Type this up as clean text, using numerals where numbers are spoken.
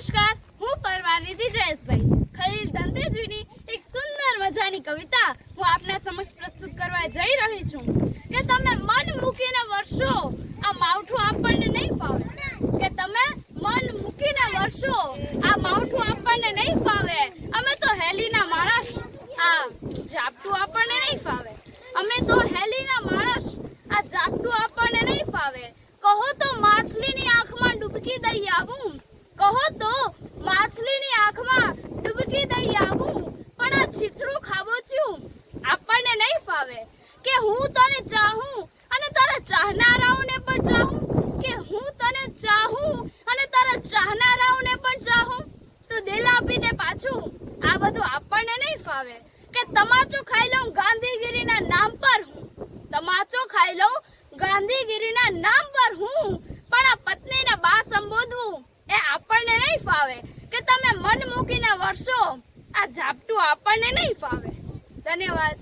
નમસ્કાર, હું પરવાનિધિ જયેશભાઈ ખલીલ ધનતેજવીની એક સુંદર મજાની કવિતા હું આપના સમક્ષ પ્રસ્તુત કરવા જઈ રહી છું કે તમે મન મૂકીને વર્ષો આ માવઠું આપણને નહીં ફાવે, કે તમે મન મૂકીને વર્ષો આ માવઠું આપણને નહીં ફાવે. અમે તો હેલીના માણસ, આ ઝાપટું આપણને નહીં ફાવે. અમે તો હેલીના માણસ, આ ઝાપટું આપણને નહીં ફાવે. કહો તો માછલીની આંખમાં ડૂબકી દઈ આવું, કહો તો માછલીની આંખમાં ડૂબકી દઈ આવું, પણ આ છીછરું ખાબોચિયું આપણને નહીં ફાવે. કે હું તને ચાહું અને તારા ચાહનારાઓને પણ ચાહું, કે હું તને ચાહું અને તારા ચાહનારાઓને પણ ચાહું, તો દિલ આપી દે પાછું. આ બધું આપણને નહીં ફાવે. કે તમાચો ખાઈ લઉં ગાંધીગીરીના નામ પર હું, તમાચો ખાઈ લઉં ગાંધીગીરીના નામ પર હું, પણ આ પત્નીને બા સંબોધવું એ આપણને નહીં ફાવે. કે તમે મન મૂકીને વર્ષો આ ઝાપટું આપણને નહીં ફાવે. ધન્યવાદ.